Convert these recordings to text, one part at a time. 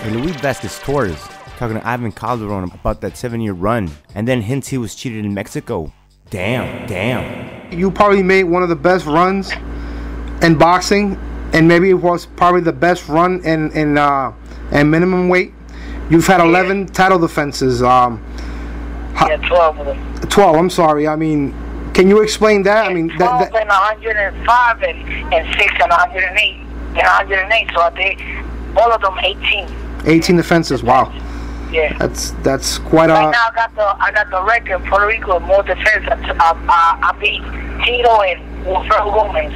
Hey, Luis Vasquez Torres talking to Ivan Calderon about that 7-year run, and then hints he was cheated in Mexico. Damn. You probably made one of the best runs in boxing, and maybe it was probably the best run in minimum weight. You've had 11 title defenses. 12 of them. 12. I'm sorry. I mean, can you explain that? I mean, 12 and 105 and 6 and 108 and 108. So I did all of them 18. 18 defenses. Wow. Yeah. That's quite a. Right now I got the record in Puerto Rico more defense. I beat Tito and Wilfredo Gomez.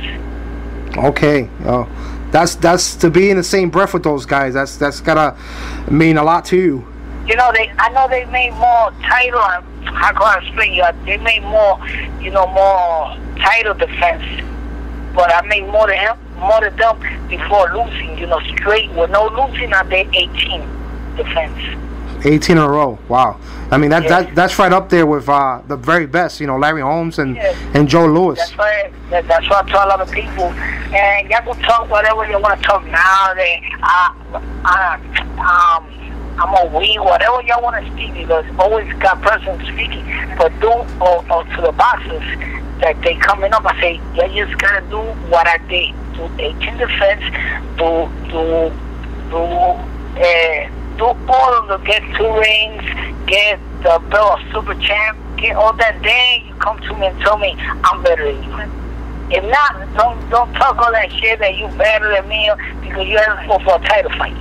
Okay. Oh, that's to be in the same breath with those guys. That's gotta mean a lot to you. You know, I know they made more title. How can I explain you? They made more, more title defense. But I made more than them before losing. Straight with no losing. I did 18 defense. 18 in a row. Wow. I mean that's right up there with the very best. Larry Holmes and Joe Louis. That's right. That's what I tell a lot of people. And y'all can talk whatever you want to talk now. I'm a whatever y'all want to speak, because always got person speaking. But to the boxers that they coming up, I say, you just gotta do what I did. Do 18 defense, do all of them, get 2 rings, get the belt of super champ, get all that. Then you come to me and tell me I'm better than you. If not, don't talk all that shit that you better than me, because you haven't fought for a title fight.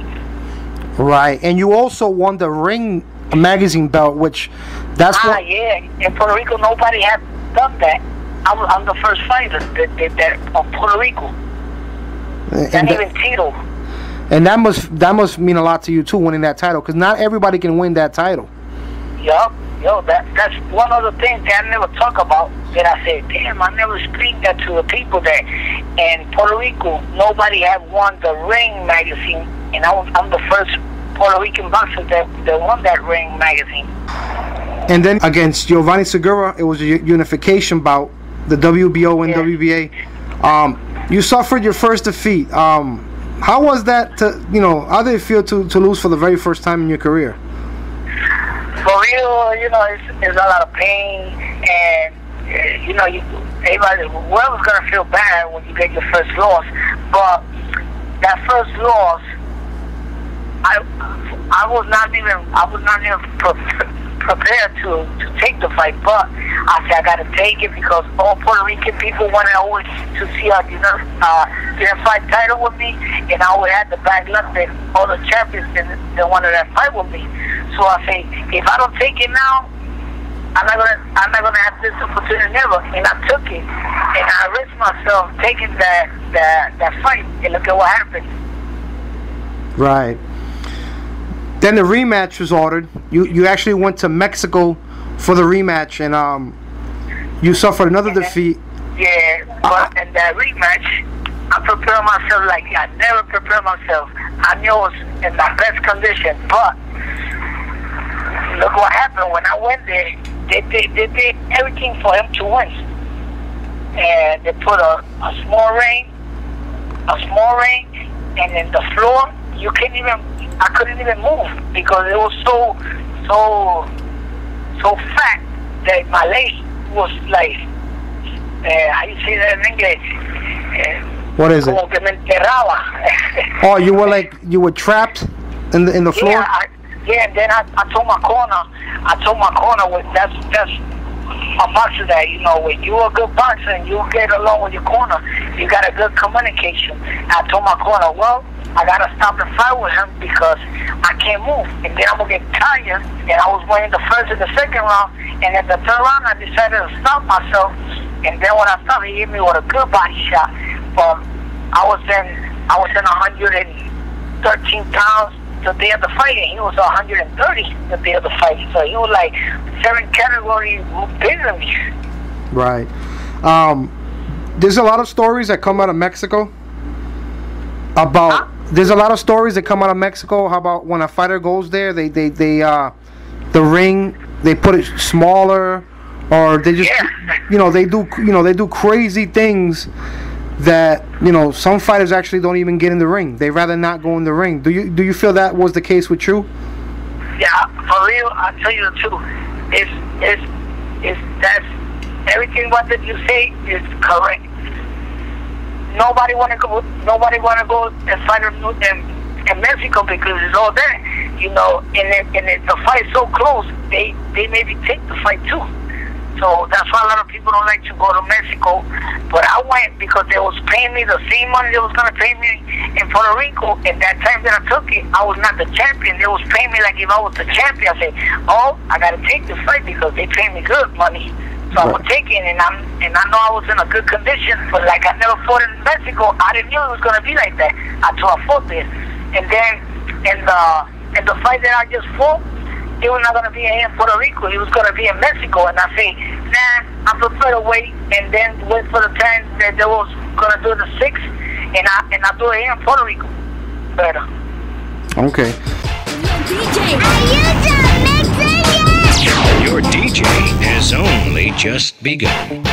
Right, and you also won the Ring magazine belt, which that's what. Yeah, in Puerto Rico nobody had done that. I'm the first fighter that of Puerto Rico. And even Tito. And that must mean a lot to you too, winning that title, because not everybody can win that title. Yup. That's one of the things that I never talk about, that I said, damn, I never speak that to the people that in Puerto Rico, nobody had won the Ring magazine, and I'm the first Puerto Rican boxer that won that Ring magazine. And then against Giovanni Segura, it was a unification bout, the WBO and WBA. You suffered your first defeat. How was that how did it feel to lose for the very first time in your career? For real, it's a lot of pain, and everybody, whoever's gonna feel bad when you get your first loss. But that first loss, I was not even prepared to take the fight. But I said I gotta take it, because all Puerto Rican people wanted always to see a fight title with me, and I always had the bad luck that all the champions they wanted that fight with me. So I say, if I don't take it now, I'm not gonna have this opportunity never. And I took it, and I risked myself taking that fight, and look at what happened. Right. Then the rematch was ordered. You actually went to Mexico for the rematch, and you suffered another defeat. Yeah, but in that rematch, I prepared myself like I never prepared myself. I knew I was in my best condition, but look what happened when I went there. They did everything for him to win, and they put a small ring, and in the floor I couldn't even move, because it was so fat that my leg was like, how you say that in English? What is it? Como que me enterraba. Oh, you were trapped in the floor? Yeah, and then I told my corner, that's a boxer that, when you're a good boxer and you get along with your corner, you got a good communication. I told my corner, well, I got to stop and fight with him, because I can't move. And then I'm going to get tired. And I was winning the first and the second round. And in the third round, I decided to stop myself. And then when I stopped, he hit me with a good body shot. But I was in 113 pounds the day of the fight, and he was 130 the day of the fight. So he was like 7 categories bigger than me. Right. There's a lot of stories that come out of Mexico about. There's a lot of stories that come out of Mexico. How about when a fighter goes there, they the ring, they put it smaller, or they just they do crazy things that, you know, some fighters actually don't even get in the ring. They rather not go in the ring. Do you feel that was the case with you? Yeah, for real, I'll tell you the truth. That's everything what did you say is correct. Nobody wanna go and fight in Mexico because it's all there. You know, and if the fight's so close, they maybe take the fight too. So that's why a lot of people don't like to go to Mexico. But I went because they was paying me the same money they was going to pay me in Puerto Rico. And that time that I took it, I was not the champion. They was paying me like if I was the champion. I said, oh, I got to take this fight because they pay me good money. So I would take it, and I know I was in a good condition. But like I never fought in Mexico, I didn't know it was going to be like that until I fought there. And then in the fight that I just fought, it was not going to be in Puerto Rico. It was going to be in Mexico. And I say, nah, I prefer to wait and then wait for the time that they was going to do the 6th, and I do it here in Puerto Rico. Better. Okay. DJ, are you done mixing yet? Your DJ has only just begun.